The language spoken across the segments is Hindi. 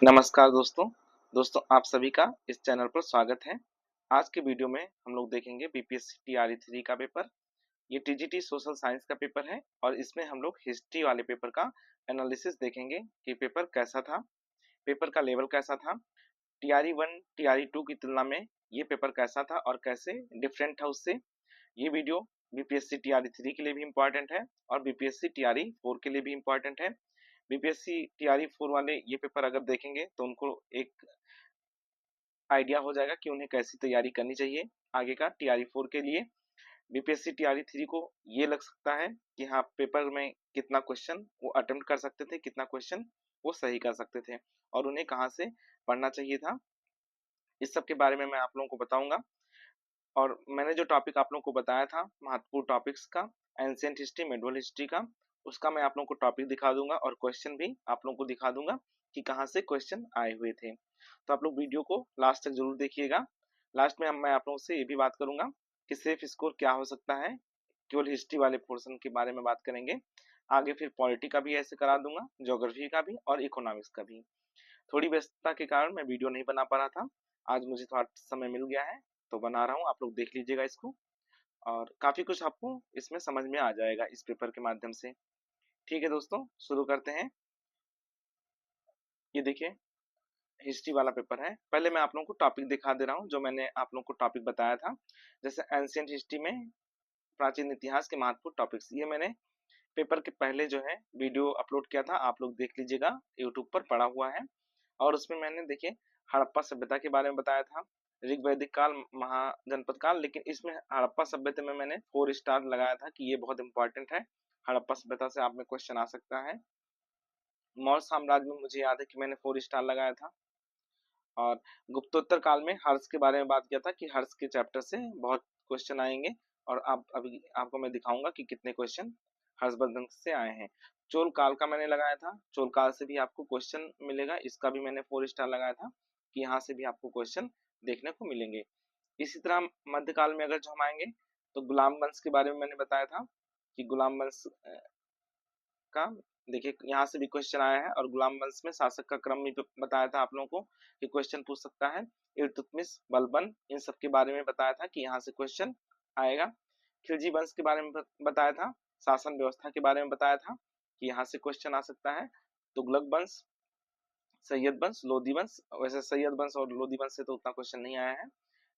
नमस्कार दोस्तों आप सभी का इस चैनल पर स्वागत है। आज के वीडियो में हम लोग देखेंगे बीपीएससी टीआरई 3 का पेपर। ये टीजीटी सोशल साइंस का पेपर है और इसमें हम लोग हिस्ट्री वाले पेपर का एनालिसिस देखेंगे कि पेपर कैसा था, पेपर का लेवल कैसा था, टीआरई 1 टीआरई 2 की तुलना में ये पेपर कैसा था और कैसे डिफरेंट था उससे। ये वीडियो बीपीएससी टीआरई 3 के लिए भी इम्पोर्टेंट है और बीपीएससी टीआरई 4 के लिए भी इम्पोर्टेंट है। बीपीएससी टीआरई 4 वाले ये पेपर अगर देखेंगे तो उनको एक आइडिया हो जाएगा कि उन्हें कैसी तैयारी करनी चाहिए आगे का टीआरई 4 के लिए। बीपीएससी टीआरई 3 को ये लग सकता है कि हाँ, पेपर में कितना क्वेश्चन वो अटेम्प्ट कर सकते थे, कितना क्वेश्चन वो सही कर सकते थे और उन्हें कहाँ से पढ़ना चाहिए था। इस सब के बारे में मैं आप लोगों को बताऊंगा। और मैंने जो टॉपिक आप लोगों को बताया था महत्वपूर्ण टॉपिक्स का, एंशिएंट हिस्ट्री, मेडुअल हिस्ट्री का, उसका मैं आप लोगों को टॉपिक दिखा दूंगा और क्वेश्चन भी आप लोगों को दिखा दूंगा कि कहाँ से क्वेश्चन आए हुए थे। तो आप लोग वीडियो को लास्ट तक जरूर देखिएगा। लास्ट में मैं आप लोगों से ये भी बात करूंगा कि सेफ स्कोर क्या हो सकता है। केवल हिस्ट्री वाले पोर्शन के बारे में बात करेंगे, आगे फिर पॉलिटी का भी ऐसे करा दूंगा, ज्योग्राफी का भी और इकोनॉमिक्स का भी। थोड़ी व्यस्तता के कारण मैं वीडियो नहीं बना पा रहा था, आज मुझे थोड़ा समय मिल गया है तो बना रहा हूँ। आप लोग देख लीजिएगा इसको और काफी कुछ आपको इसमें समझ में आ जाएगा इस पेपर के माध्यम से। ठीक है दोस्तों, शुरू करते हैं। ये देखिए हिस्ट्री वाला पेपर है। पहले मैं आप लोगों को टॉपिक दिखा दे रहा हूँ जो मैंने आप लोगों को टॉपिक बताया था। जैसे एंशिएंट हिस्ट्री में प्राचीन इतिहास के महत्वपूर्ण टॉपिक्स, ये मैंने पेपर के पहले जो है वीडियो अपलोड किया था, आप लोग देख लीजिएगा, यूट्यूब पर पड़ा हुआ है। और उसमें मैंने देखिए हड़प्पा सभ्यता के बारे में बताया था, ऋग वैदिक काल, महाजनपद काल, लेकिन इसमें हड़प्पा सभ्यता में मैंने 4 स्टार लगाया था कि ये बहुत इंपॉर्टेंट है। हड़प्पा सभ्यता से आप में क्वेश्चन आ सकता है। मौर्य साम्राज्य में मुझे याद है कि मैंने 4 स्टार लगाया था। और गुप्तोत्तर काल में हर्ष के बारे में बात किया था कि हर्ष के चैप्टर से बहुत क्वेश्चन आएंगे और आप अभी आपको मैं दिखाऊंगा कि कितने क्वेश्चन हर्षवर्धन से आए हैं। चोल काल का मैंने लगाया था, चोल काल से भी आपको क्वेश्चन मिलेगा, इसका भी मैंने 4 स्टार लगाया था कि यहाँ से भी आपको क्वेश्चन देखने को मिलेंगे। इसी तरह मध्यकाल में अगर जो हम आएंगे तो गुलाम वंश के बारे में मैंने बताया था कि गुलाम वंश का देखिए यहाँ से भी क्वेश्चन आया है। और गुलाम वंश में शासक का क्रम भी बताया था आप लोगों को कि क्वेश्चन पूछ सकता है। इल्तुतमिश, बलबन, इन सब के बारे में बताया था कि यहाँ से क्वेश्चन आएगा। खिलजी वंश के बारे में बताया था, शासन व्यवस्था के बारे में बताया था कि यहाँ से क्वेश्चन आ सकता है। तुगलक वंश, सैयद वंश, लोधी वंश, वैसे सैयद वंश और लोधी वंश से तो उतना क्वेश्चन नहीं आया है,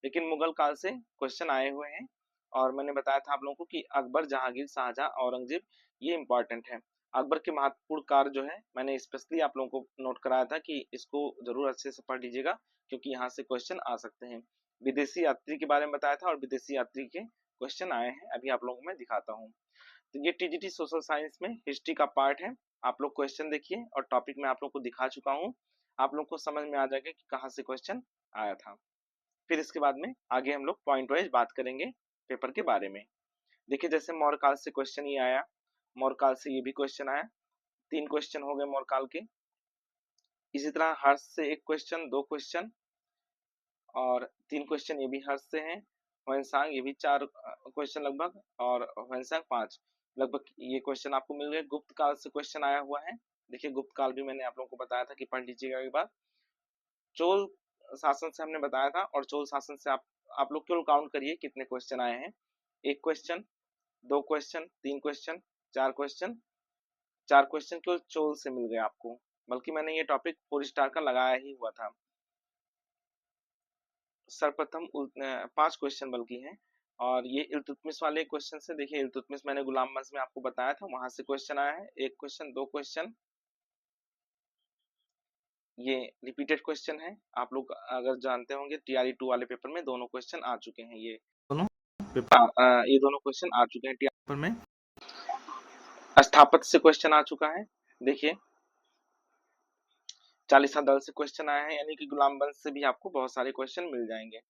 लेकिन मुगल काल से क्वेश्चन आए हुए हैं। और मैंने बताया था आप लोगों को कि अकबर, जहांगीर, शाहजहां, औरंगजेब, ये इंपॉर्टेंट है। अकबर के महत्वपूर्ण कार्य जो है मैंने स्पेशली आप लोगों को नोट कराया था कि इसको जरूर अच्छे से पढ़ लीजिएगा क्योंकि यहाँ से क्वेश्चन आ सकते हैं। विदेशी यात्री के बारे में बताया था और विदेशी यात्री के क्वेश्चन आए हैं, अभी आप लोगों को मैं दिखाता हूँ। तो ये टीजीटी सोशल साइंस में हिस्ट्री का पार्ट है। आप लोग क्वेश्चन देखिए और टॉपिक में आप लोग को दिखा चुका हूँ, आप लोग को समझ में आ जाएगा कि कहाँ से क्वेश्चन आया था। फिर इसके बाद में आगे हम लोग पॉइंट वाइज बात करेंगे पेपर के बारे में। देखिए जैसे मौर्य काल से क्वेश्चन ये आया, मौर्य काल से ये भी क्वेश्चन आया, 3 क्वेश्चन हो गए मौर्य काल के। इसी तरह हर्ष से 1 क्वेश्चन, 2 क्वेश्चन और 3 क्वेश्चन ये भी हर्ष से हैं। ह्वेनसांग ये भी 4 क्वेश्चन लगभग, और ह्वेनसांग 5 लगभग, ये क्वेश्चन आपको मिल गए। गुप्त काल से क्वेश्चन आया हुआ है, देखिए गुप्त काल भी मैंने आप लोगों को बताया था कि पढ़ लीजिएगा एक बार। चोल शासन से हमने बताया था और चोल शासन से आप लोग केवल काउंट करिए कितने क्वेश्चन आए हैं। 1 question, 2 question, 3 question, 4 question, 4 question केवल चोल से मिल गए आपको, बल्कि मैंने ये टॉपिक 4 स्टार का लगाया ही हुआ था। सर्वप्रथम 5 क्वेश्चन बल्कि हैं। और ये इल्तुतमिश वाले क्वेश्चन से देखिए, इल्तुतमिश मैंने गुलाम वंश में आपको बताया था, वहां से क्वेश्चन आया है। 1 क्वेश्चन, 2 क्वेश्चन, ये रिपीटेड क्वेश्चन है। आप लोग अगर जानते होंगे टीआरई 2 वाले पेपर में दोनों क्वेश्चन आ चुके हैं, ये दोनों पेपर, ये दोनों क्वेश्चन आ चुके हैं टीआरई पेपर में। स्थापत्य से क्वेश्चन आ चुका है, देखिए चालीसा दल से क्वेश्चन आया है, यानी कि गुलाम वंश से भी आपको बहुत सारे क्वेश्चन मिल जाएंगे।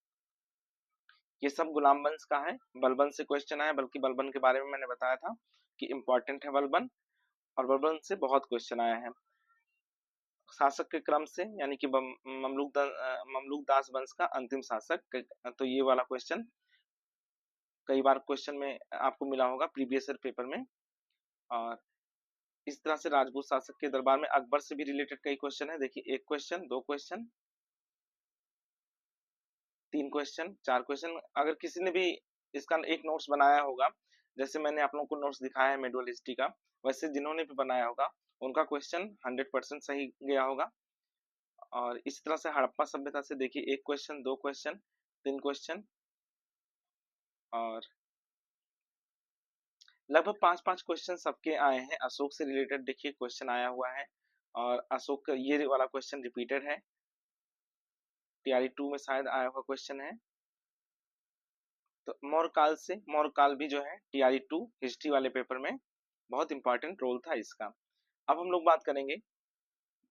ये सब गुलाम वंश का है। बलबन से क्वेश्चन आया, बल्कि बलबन के बारे में मैंने बताया था कि इम्पोर्टेंट है बलबन, और बलबन से बहुत क्वेश्चन आया है। शासक के क्रम से, यानी कि ममलूक दास वंश का अंतिम शासक, तो ये वाला क्वेश्चन कई बार क्वेश्चन में आपको मिला होगा प्रीवियस ईयर पेपर में। और इस तरह से राजपूत शासक के दरबार में अकबर से भी रिलेटेड कई क्वेश्चन है। देखिए 1 क्वेश्चन, 2 क्वेश्चन, 3 क्वेश्चन, 4 क्वेश्चन। अगर किसी ने भी इसका एक नोट्स बनाया होगा, जैसे मैंने आप लोगों को नोट्स दिखाया है मेडुअल हिस्ट्री का, वैसे जिन्होंने भी बनाया होगा उनका क्वेश्चन 100% सही गया होगा। और इस तरह से हड़प्पा सभ्यता से देखिए 1 क्वेश्चन, 2 क्वेश्चन, 3 क्वेश्चन और लगभग 5-5 क्वेश्चन सबके आए हैं। अशोक से रिलेटेड देखिए क्वेश्चन आया हुआ है और अशोक का ये वाला क्वेश्चन रिपीटेड है। टीआरई 2 में शायद आया हुआ क्वेश्चन है। तो मौर्य काल भी जो है टीआरई 2 हिस्ट्री वाले पेपर में बहुत इंपॉर्टेंट रोल था इसका। अब हम लोग बात करेंगे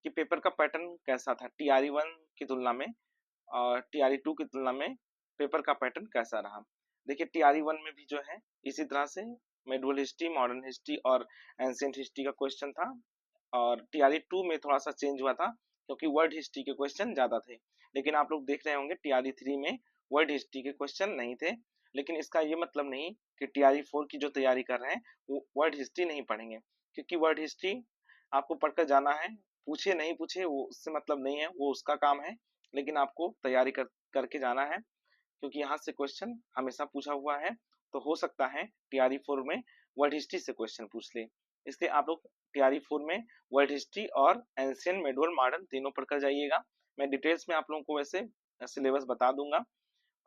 कि पेपर का पैटर्न कैसा था टीआरई 1 की तुलना में और टीआरई 2 की तुलना में पेपर का पैटर्न कैसा रहा। देखिए टीआरई 1 में भी जो है इसी तरह से मेडुअल हिस्ट्री, मॉडर्न हिस्ट्री और एंशिएंट हिस्ट्री का क्वेश्चन था और टीआरई 2 में थोड़ा सा चेंज हुआ था क्योंकि वर्ल्ड हिस्ट्री के क्वेश्चन ज्यादा थे। लेकिन आप लोग देख रहे होंगे टीआरई 3 में वर्ल्ड हिस्ट्री के क्वेश्चन नहीं थे। लेकिन इसका ये मतलब नहीं कि टीआरई 4 की जो तैयारी कर रहे हैं वो वर्ल्ड हिस्ट्री नहीं पढ़ेंगे, क्योंकि वर्ल्ड हिस्ट्री आपको पढ़कर जाना है, पूछे नहीं पूछे वो उससे मतलब नहीं है, वो उसका काम है। लेकिन आपको तैयारी करके जाना है, क्योंकि यहाँ से क्वेश्चन हमेशा पूछा हुआ है। तो हो सकता है टीआरई 4 में वर्ल्ड हिस्ट्री से क्वेश्चन पूछ ले, इसलिए आप लोग टीआरई 4 में वर्ल्ड हिस्ट्री और एंशिएंट, मेडुअल, मॉडर्न तीनों पढ़कर जाइएगा। मैं डिटेल्स में आप लोगों को वैसे सिलेबस बता दूंगा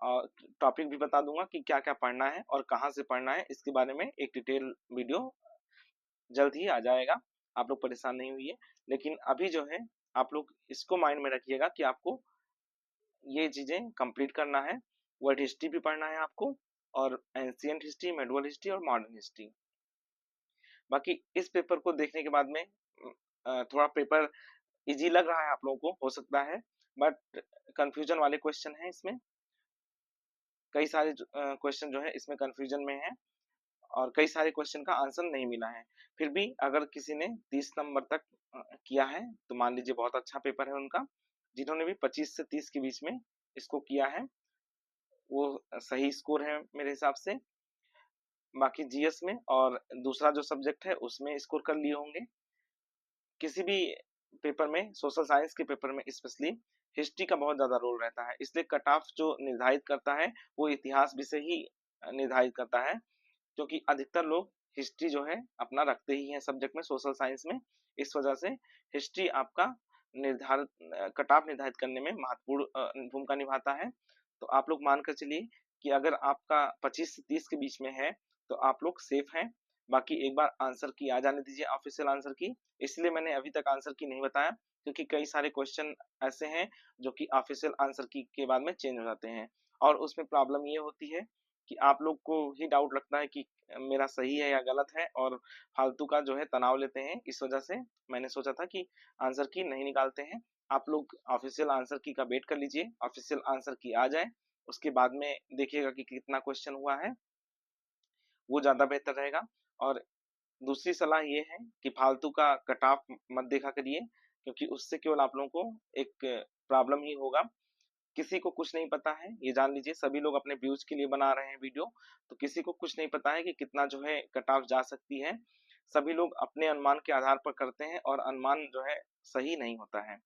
और टॉपिक भी बता दूंगा कि क्या क्या पढ़ना है और कहाँ से पढ़ना है। इसके बारे में एक डिटेल वीडियो जल्द ही आ जाएगा, आप लोग परेशान नहीं हुई। लेकिन अभी जो है आप लोग इसको माइंड में रखिएगा कि आपको ये चीजें कंप्लीट करना है। वर्ल्ड हिस्ट्री भी पढ़ना है आपको और एंशिएंट हिस्ट्री, मेडुअल हिस्ट्री और मॉडर्न हिस्ट्री। बाकी इस पेपर को देखने के बाद में थोड़ा पेपर इजी लग रहा है आप लोगों को, हो सकता है, बट कंफ्यूजन वाले क्वेश्चन हैं इसमें। कई सारे क्वेश्चन जो है इसमें कंफ्यूजन में है और कई सारे क्वेश्चन का आंसर नहीं मिला है। फिर भी अगर किसी ने 30 नंबर तक किया है तो मान लीजिए बहुत अच्छा पेपर है उनका। जिन्होंने भी 25 से 30 के बीच में इसको किया है वो सही स्कोर है मेरे हिसाब से। बाकी जीएस में और दूसरा जो सब्जेक्ट है उसमें स्कोर कर लिए होंगे। किसी भी पेपर में, सोशल साइंस के पेपर में स्पेशली हिस्ट्री का बहुत ज्यादा रोल रहता है, इसलिए कट ऑफ जो निर्धारित करता है वो इतिहास विषय ही निर्धारित करता है, क्योंकि अधिकतर लोग हिस्ट्री जो है अपना रखते ही हैं सब्जेक्ट में, सोशल साइंस में। इस वजह से हिस्ट्री आपका निर्धारित कट ऑफ निर्धारित करने में महत्वपूर्ण भूमिका निभाता है। तो आप लोग मानकर चलिए कि अगर आपका 25 से 30 के बीच में है तो आप लोग सेफ हैं। बाकी एक बार आंसर की आ जाने दीजिए, ऑफिशियल आंसर की। इसलिए मैंने अभी तक आंसर की नहीं बताया क्योंकि कई सारे क्वेश्चन ऐसे हैं जो कि ऑफिशियल आंसर की के बाद में चेंज हो जाते हैं और उसमें प्रॉब्लम ये होती है कि आप लोग को ही डाउट लगता है कि मेरा सही है या गलत है और फालतू का जो है तनाव लेते हैं। इस वजह से मैंने सोचा था कि आंसर की नहीं निकालते हैं, आप लोग ऑफिशियल आंसर की का वेट कर लीजिए, ऑफिशियल आंसर की आ जाए उसके बाद में देखिएगा कि कितना क्वेश्चन हुआ है, वो ज्यादा बेहतर रहेगा। और दूसरी सलाह ये है कि फालतू का कट ऑफ मत देखा करिए, क्योंकि उससे केवल आप लोगों को एक प्रॉब्लम ही होगा। किसी को कुछ नहीं पता है, ये जान लीजिए, सभी लोग अपने व्यूज के लिए बना रहे हैं वीडियो, तो किसी को कुछ नहीं पता है कि कितना जो है कट ऑफ जा सकती है। सभी लोग अपने अनुमान के आधार पर करते हैं और अनुमान जो है सही नहीं होता है।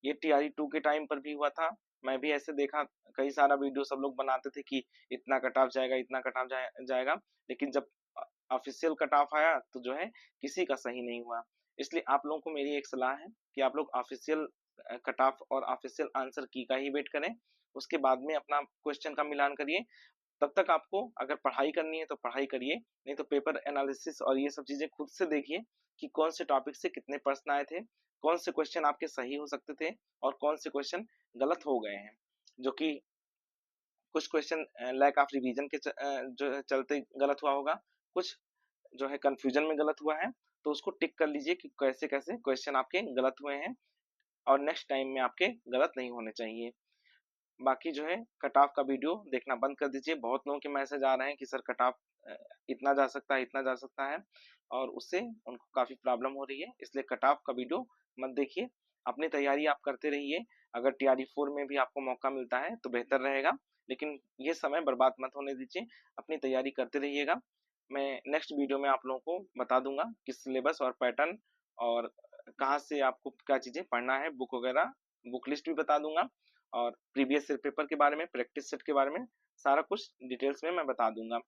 ये टीआरई 2 के टाइम पर भी हुआ था, मैं भी ऐसे देखा, कई सारा वीडियो सब लोग बनाते थे कि इतना कट ऑफ जाएगा, इतना कट ऑफ जाएगा, लेकिन जब ऑफिशियल कट ऑफ आया तो जो है किसी का सही नहीं हुआ। इसलिए आप लोगों को मेरी एक सलाह है कि आप लोग ऑफिशियल कट ऑफ और ऑफिशियल आंसर की का ही वेट करें, उसके बाद में अपना क्वेश्चन का मिलान करिए। तब तक आपको अगर पढ़ाई करनी है तो पढ़ाई करिए, नहीं तो पेपर एनालिसिस और ये सब चीजें खुद से देखिए कि कौन से टॉपिक से कितने प्रश्न आए थे, कौन से क्वेश्चन आपके सही हो सकते थे और कौन से क्वेश्चन गलत हो गए हैं। जो कि कुछ क्वेश्चन लैक ऑफ रिवीजन के जो चलते गलत हुआ होगा, कुछ जो है कंफ्यूजन में गलत हुआ है, तो उसको टिक कर लीजिए कि कैसे कैसे क्वेश्चन आपके गलत हुए हैं और नेक्स्ट टाइम में आपके गलत नहीं होने चाहिए। बाकी जो है कट ऑफ का वीडियो देखना बंद कर दीजिए। बहुत लोगों के मैसेज आ रहे हैं कि सर कट ऑफ इतना जा सकता है, इतना जा सकता है, और उससे उनको काफी प्रॉब्लम हो रही है, इसलिए कट ऑफ का वीडियो मत देखिए। अपनी तैयारी आप करते रहिए, अगर टीआरई 4 में भी आपको मौका मिलता है तो बेहतर रहेगा, लेकिन ये समय बर्बाद मत होने दीजिए, अपनी तैयारी करते रहिएगा। मैं नेक्स्ट वीडियो में आप लोगों को बता दूंगा कि सिलेबस और पैटर्न और कहाँ से आपको क्या चीज़ें पढ़ना है, बुक वगैरह, बुक लिस्ट भी बता दूंगा और प्रीवियस ईयर पेपर के बारे में, प्रैक्टिस सेट के बारे में सारा कुछ डिटेल्स में मैं बता दूंगा।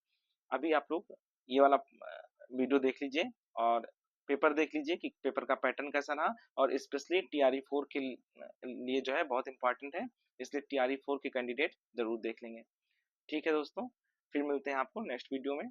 अभी आप लोग ये वाला वीडियो देख लीजिए और पेपर देख लीजिए कि पेपर का पैटर्न कैसा रहा, और स्पेशली टीआरई 4 के लिए जो है बहुत इंपॉर्टेंट है, इसलिए टीआरई 4 के कैंडिडेट जरूर देख लेंगे। ठीक है दोस्तों, फिर मिलते हैं आपको नेक्स्ट वीडियो में।